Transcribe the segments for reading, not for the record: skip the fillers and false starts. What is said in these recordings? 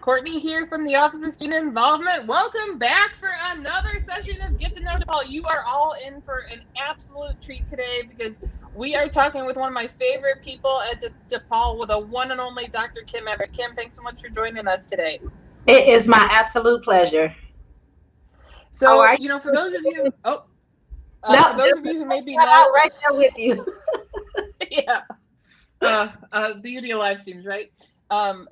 Courtney here from the Office of Student Involvement. Welcome back for another session of Get to Know DePaul. You are all in for an absolute treat today because we are talking with one of my favorite people at DePaul with a one and only Dr. Kim Everett. Kim, thanks so much for joining us today. It is my absolute pleasure. So, for those of you, for those of you who may be not right there with you. Yeah. The beauty of live streams, right?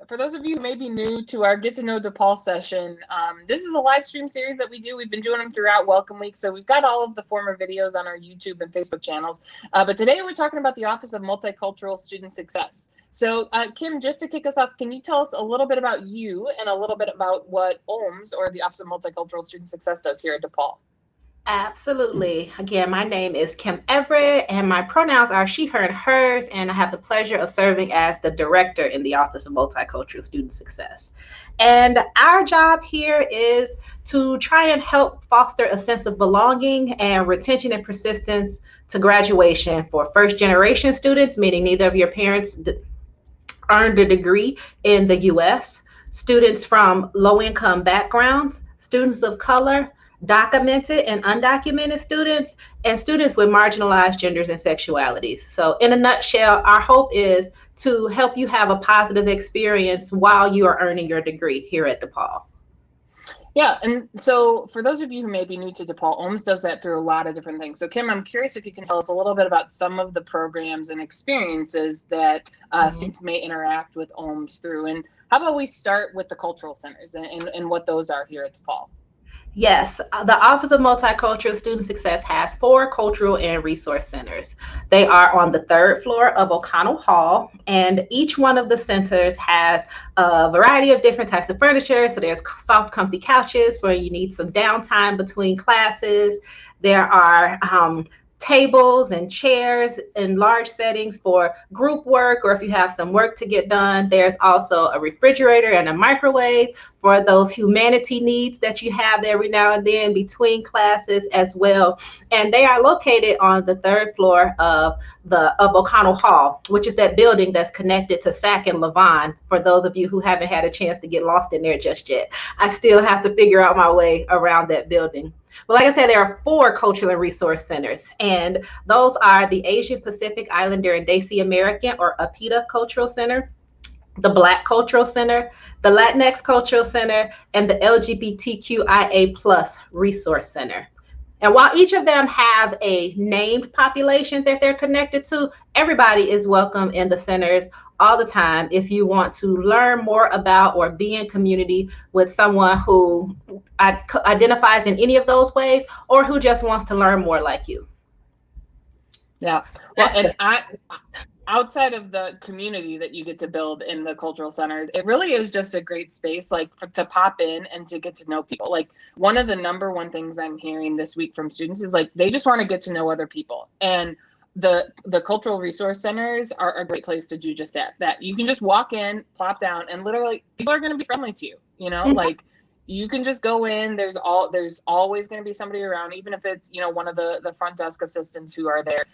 For those of you who may be new to our Get to Know DePaul session, this is a live stream series that we do. We've been doing them throughout Welcome Week, so we've got all of the former videos on our YouTube and Facebook channels. But today we're talking about the Office of Multicultural Student Success. So, Kim, just to kick us off, can you tell us a little bit about you and a little bit about what OMS, or the Office of Multicultural Student Success, does here at DePaul? Absolutely. Again, my name is Kim Everett, and my pronouns are she, her, and hers, and I have the pleasure of serving as the director in the Office of Multicultural Student Success. And our job here is to try and help foster a sense of belonging and retention and persistence to graduation for first-generation students, meaning neither of your parents earned a degree in the U.S., students from low-income backgrounds, students of color, documented and undocumented students, and students with marginalized genders and sexualities. So in a nutshell, our hope is to help you have a positive experience while you are earning your degree here at DePaul. Yeah, and so for those of you who may be new to DePaul, OMS does that through a lot of different things. So Kim, I'm curious if you can tell us a little bit about some of the programs and experiences that students may interact with OMS through. And how about we start with the cultural centers and what those are here at DePaul? Yes, the Office of Multicultural Student Success has 4 cultural and resource centers. They are on the 3rd floor of O'Connell Hall, and each one of the centers has a variety of different types of furniture. So there's soft, comfy couches where you need some downtime between classes. There are tables and chairs in large settings for group work, or if you have some work to get done. There's also a refrigerator and a microwave for those humanity needs that you have every now and then between classes as well. And they are located on the 3rd floor of O'Connell Hall, which is that building that's connected to Sac and Levon. For those of you who haven't had a chance to get lost in there just yet, I still have to figure out my way around that building. Well, like I said, there are 4 cultural and resource centers, and those are the Asian Pacific Islander and Desi American, or APITA Cultural Center, the Black Cultural Center, the Latinx Cultural Center, and the LGBTQIA+ Resource Center. And while each of them have a named population that they're connected to, everybody is welcome in the centers all the time if you want to learn more about or be in community with someone who identifies in any of those ways, or who just wants to learn more like you. Yeah. Well, and outside of the community that you get to build in the cultural centers, it really is just a great space to pop in and to get to know people. Like, one of the number one things I'm hearing this week from students is they just want to get to know other people. And the cultural resource centers are a great place to do just that. You can just walk in, plop down, and literally people are going to be friendly to you. You can just go in. There's always going to be somebody around, even if it's one of the front desk assistants who are there.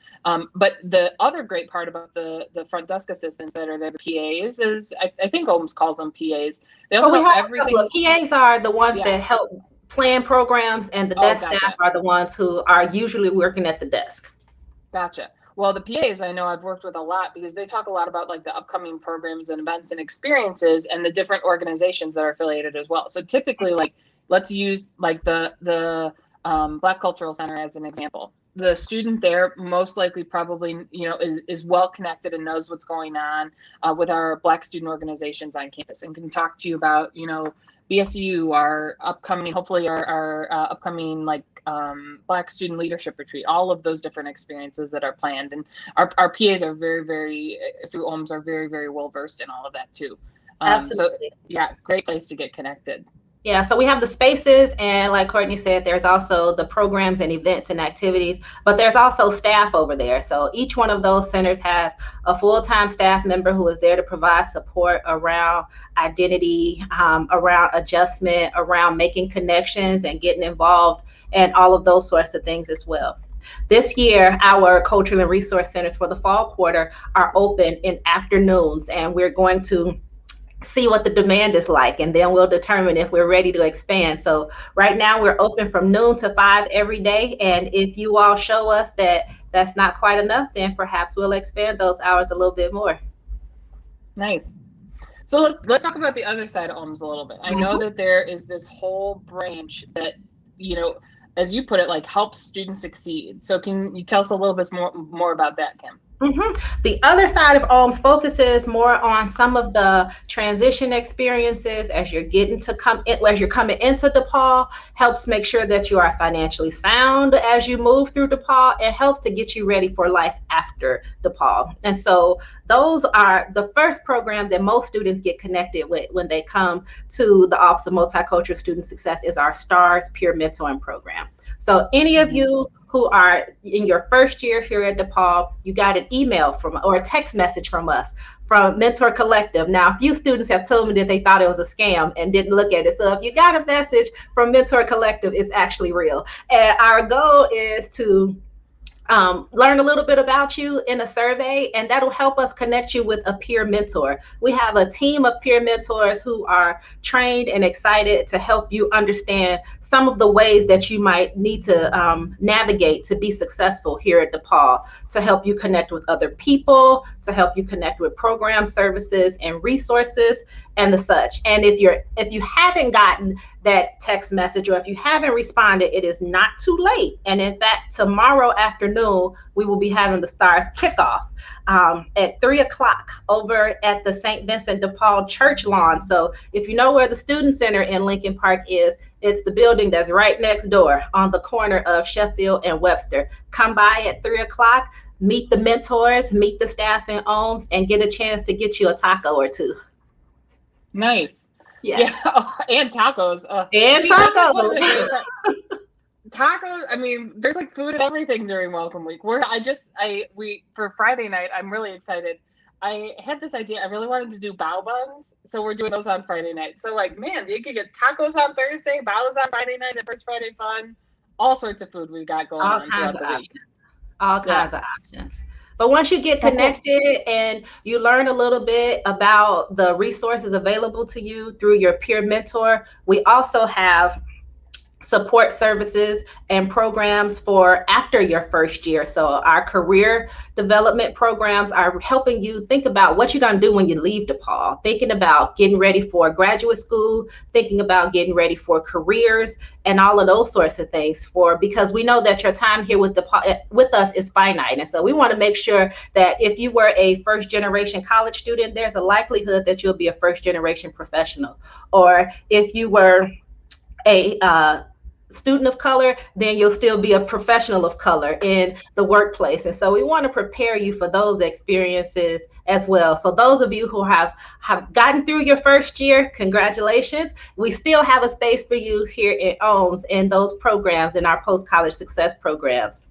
But the other great part about the front desk assistants that are there, the PAs, is I think OMS calls them PAs. They also have everything. PAs are the ones that help plan programs, and the desk staff are the ones who are usually working at the desk. Gotcha. Well, the PAs I know I've worked with a lot because they talk a lot about the upcoming programs and events and experiences and the different organizations that are affiliated as well. So typically, let's use the Black Cultural Center as an example. The student there most likely probably is well connected and knows what's going on with our Black student organizations on campus, and can talk to you about BSU, our upcoming, hopefully our upcoming Black Student Leadership Retreat, all of those different experiences that are planned. And our PAs are very, very, through OMS, are very, very well versed in all of that too. Absolutely. So yeah, great place to get connected. Yeah, so we have the spaces, and like Courtney said, there's also the programs and events and activities, but there's also staff over there. So each one of those centers has a full-time staff member who is there to provide support around identity, around adjustment, around making connections and getting involved, and all of those sorts of things as well. This year, our cultural and resource centers for the fall quarter are open in afternoons, and we're going to see what the demand is like, and then we'll determine if we're ready to expand. So right now we're open from noon to 5 every day, and if you all show us that that's not quite enough, then perhaps we'll expand those hours a little bit more. Nice. So let's talk about the other side of OMS a little bit. I know that there is this whole branch that, as you put it, like helps students succeed. So can you tell us a little bit more about that, Kim? The other side of OMS focuses more on some of the transition experiences as you're coming into DePaul, helps make sure that you are financially sound as you move through DePaul, and helps to get you ready for life after DePaul. And so those are the first program that most students get connected with when they come to the Office of Multicultural Student Success is our STARS Peer Mentoring Program. So any of you who are in your first year here at DePaul, you got an email or a text message from us, from Mentor Collective. Now, a few students have told me that they thought it was a scam and didn't look at it. So if you got a message from Mentor Collective, it's actually real. And our goal is to learn a little bit about you in a survey, and that'll help us connect you with a peer mentor. We have a team of peer mentors who are trained and excited to help you understand some of the ways that you might need to navigate to be successful here at DePaul, to help you connect with other people, to help you connect with program services and resources and the such. And if you haven't gotten that text message, or if you haven't responded, it is not too late. And in fact, tomorrow afternoon, we will be having the STARS kickoff at 3 o'clock over at the St. Vincent de Paul Church lawn. So if you know where the Student Center in Lincoln Park is, it's the building that's right next door on the corner of Sheffield and Webster. Come by at 3 o'clock, meet the mentors, meet the staff in OMS, and get a chance to get you a taco or two. Nice. Yeah. And tacos. Tacos. Tacos. I mean, there's like food and everything during Welcome Week. For Friday night, I'm really excited. I had this idea. I really wanted to do bao buns, so we're doing those on Friday night. So like, man, you could get tacos on Thursday, baos on Friday night, and First Friday Fun. All sorts of food we got going on throughout the week. All kinds of options. But once you get connected and you learn a little bit about the resources available to you through your peer mentor, we also have support services and programs for after your first year. So our career development programs are helping you think about what you're going to do when you leave DePaul, thinking about getting ready for graduate school, thinking about getting ready for careers, and all of those sorts of things, because we know that your time here with us is finite. And so we want to make sure that if you were a first generation college student, there's a likelihood that you'll be a first generation professional. Or if you were a student of color, then you'll still be a professional of color in the workplace. And so we want to prepare you for those experiences as well. So those of you who have gotten through your first year, congratulations. We still have a space for you here at OMS in those programs, in our post-college success programs.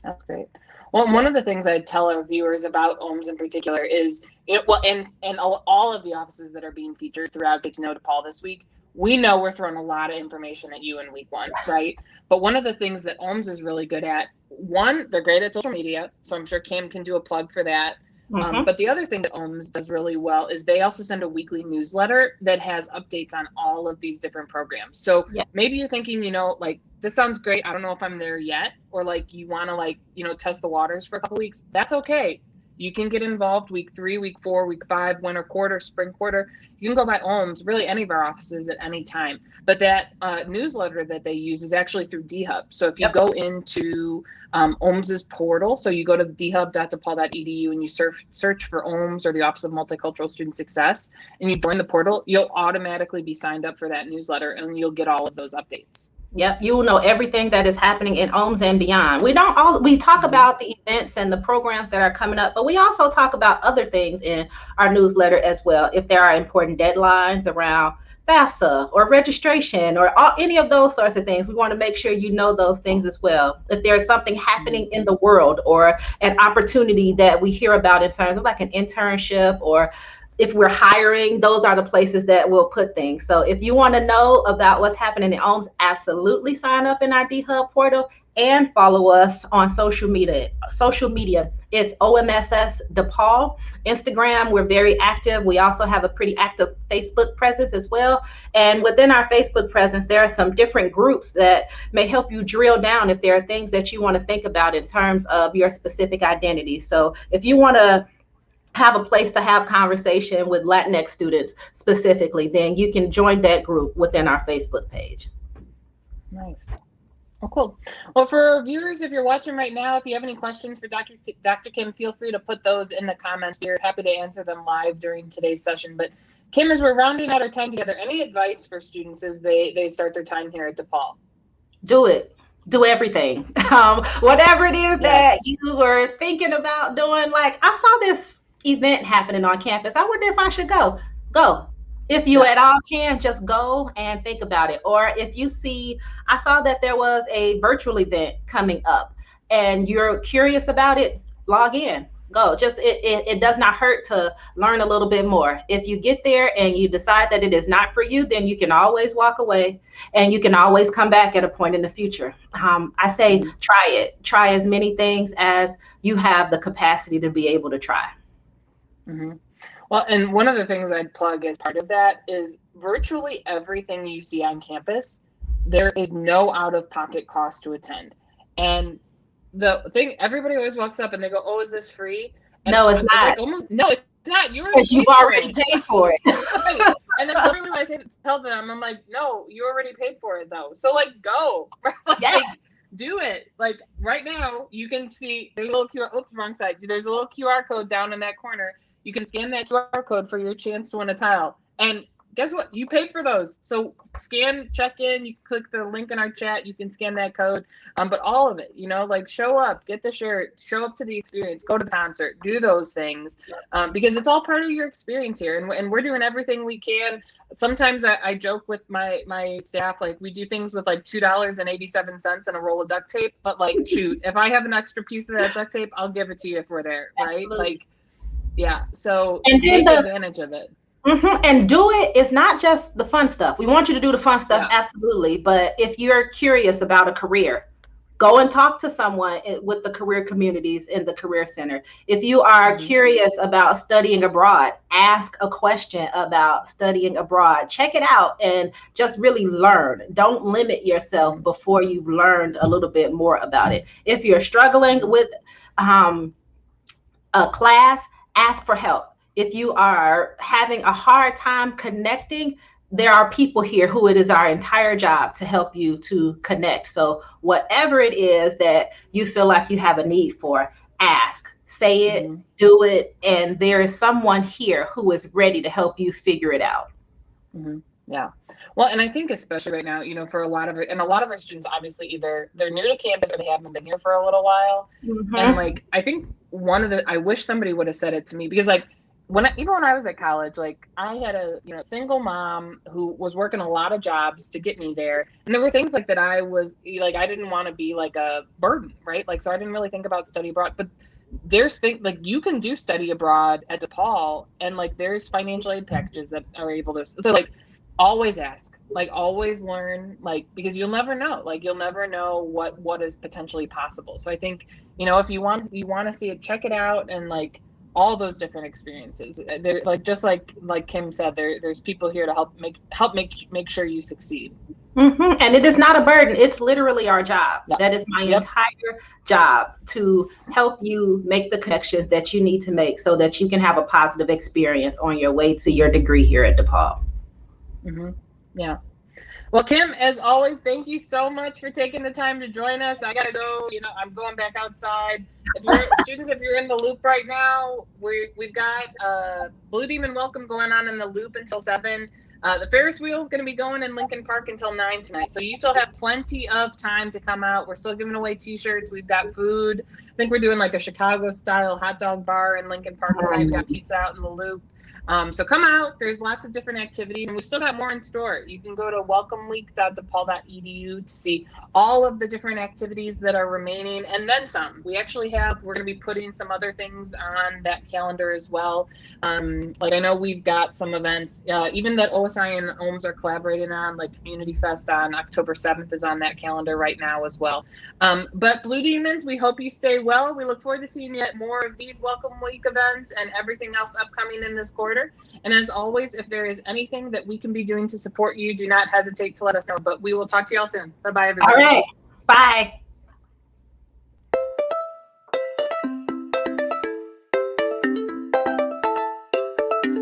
That's great. Well, one of the things I tell our viewers about OMS in particular is, and all of the offices that are being featured throughout Get to Know DePaul this week, we know we're throwing a lot of information at you in week one, right? But one of the things that OMS is really good at, one, they're great at social media. So I'm sure Kim can do a plug for that. But the other thing that OMS does really well is they also send a weekly newsletter that has updates on all of these different programs. So maybe you're thinking, like, this sounds great. I don't know if I'm there yet. Or like you want to test the waters for a couple weeks. That's okay. You can get involved week 3, week 4, week 5, winter quarter, spring quarter. You can go by OMS, really any of our offices at any time. But that newsletter that they use is actually through DHub. So if you go into OMS's portal, so you go to dhub.depal.edu and you search for OMS or the Office of Multicultural Student Success, and you join the portal, you'll automatically be signed up for that newsletter, and you'll get all of those updates. Yep, you will know everything that is happening in OMS and beyond. We talk about the events and the programs that are coming up, but we also talk about other things in our newsletter as well. If there are important deadlines around FAFSA or registration or any of those sorts of things, we want to make sure you know those things as well. If there's something happening in the world or an opportunity that we hear about in terms of like an internship or if we're hiring, those are the places that we'll put things. So if you want to know about what's happening in OMS, absolutely sign up in our D-Hub portal and follow us on social media. It's OMSS DePaul. Instagram, we're very active. We also have a pretty active Facebook presence as well. And within our Facebook presence, there are some different groups that may help you drill down if there are things that you want to think about in terms of your specific identity. So if you want to have a place to have conversation with Latinx students specifically, then you can join that group within our Facebook page. Nice. Oh, cool. Well, for viewers, if you're watching right now, if you have any questions for Dr. Kim, feel free to put those in the comments. We're happy to answer them live during today's session. But Kim, as we're rounding out our time together, any advice for students as they start their time here at DePaul? Do it. Do everything. Whatever it is that you were thinking about doing. Like, I saw this event happening on campus. I wonder if I should go. Go. If you at all can, just go and think about it. Or if you see, I saw that there was a virtual event coming up and you're curious about it, log in. Go. Just it does not hurt to learn a little bit more. If you get there and you decide that it is not for you, then you can always walk away and you can always come back at a point in the future. I say try it. Try as many things as you have the capacity to be able to try. Mm-hmm. Well, and one of the things I'd plug as part of that is virtually everything you see on campus, there is no out-of-pocket cost to attend. And the thing, everybody always walks up and they go, "Oh, is this free?" And no, it's not. Like, no, it's not. You've already paid for it. Right. And then literally when I say tell them, I'm like, "No, you already paid for it though. So like, go." Like, yes. Do it. Like right now, you can see there's a little QR. Oops, wrong side. There's a little QR code down in that corner. You can scan that QR code for your chance to win a tile. And guess what? You paid for those. So scan, check in, you click the link in our chat, you can scan that code. But all of it, like show up, get the shirt, show up to the experience, go to the concert, do those things. Because it's all part of your experience here. And we're doing everything we can. Sometimes I joke with my staff, like we do things with like $2.87 and a roll of duct tape. But like, shoot, if I have an extra piece of that duct tape, I'll give it to you if we're there, right? Absolutely. Like, yeah, so take advantage of it. And do it. It's not just the fun stuff. We want you to do the fun stuff, absolutely. But if you're curious about a career, go and talk to someone with the career communities in the Career Center. If you are curious about studying abroad, ask a question about studying abroad. Check it out and just really learn. Don't limit yourself before you've learned a little bit more about it. If you're struggling with a class, ask for help. If you are having a hard time connecting, there are people here who it is our entire job to help you to connect. So whatever it is that you feel like you have a need for, ask, say it, do it, and there is someone here who is ready to help you figure it out. Yeah. Well, and I think especially right now, for a lot of our students, obviously either they're new to campus or they haven't been here for a little while. And like, I think I wish somebody would have said it to me, because like, even when I was at college, like I had a single mom who was working a lot of jobs to get me there, and there were things like that I was like, I didn't want to be like a burden, right? Like, so I didn't really think about study abroad. But there's things like you can do study abroad at DePaul, and like there's financial aid packages that are able to. So like, always ask, like always learn, like, because you'll never know, what is potentially possible. So I think if you want to see it, check it out, and like. All those different experiences. They're like, just like Kim said, there's people here to help make sure you succeed. And it is not a burden. It's literally our job. That is my entire job, to help you make the connections that you need to make so that you can have a positive experience on your way to your degree here at DePaul. Yeah. Well, Kim, as always, thank you so much for taking the time to join us. I gotta go. I'm going back outside. Students, if you're in the loop right now, we've got Blue Demon Welcome going on in the loop until 7. The Ferris wheel is going to be going in Lincoln Park until 9 tonight. So you still have plenty of time to come out. We're still giving away T-shirts. We've got food. I think we're doing like a Chicago-style hot dog bar in Lincoln Park tonight. We've got pizza out in the loop. So come out. There's lots of different activities, and we've still got more in store. You can go to welcomeweek.depaul.edu to see all of the different activities that are remaining, and then some. We're going to be putting some other things on that calendar as well. Like I know we've got some events, even that OSI and OMS are collaborating on, like Community Fest on October 7th is on that calendar right now as well. But Blue Demons, we hope you stay well. We look forward to seeing you at more of these Welcome Week events and everything else upcoming in this quarter. And as always, if there is anything that we can be doing to support you, do not hesitate to let us know. But we will talk to you all soon. Bye-bye, everybody. All right. Bye.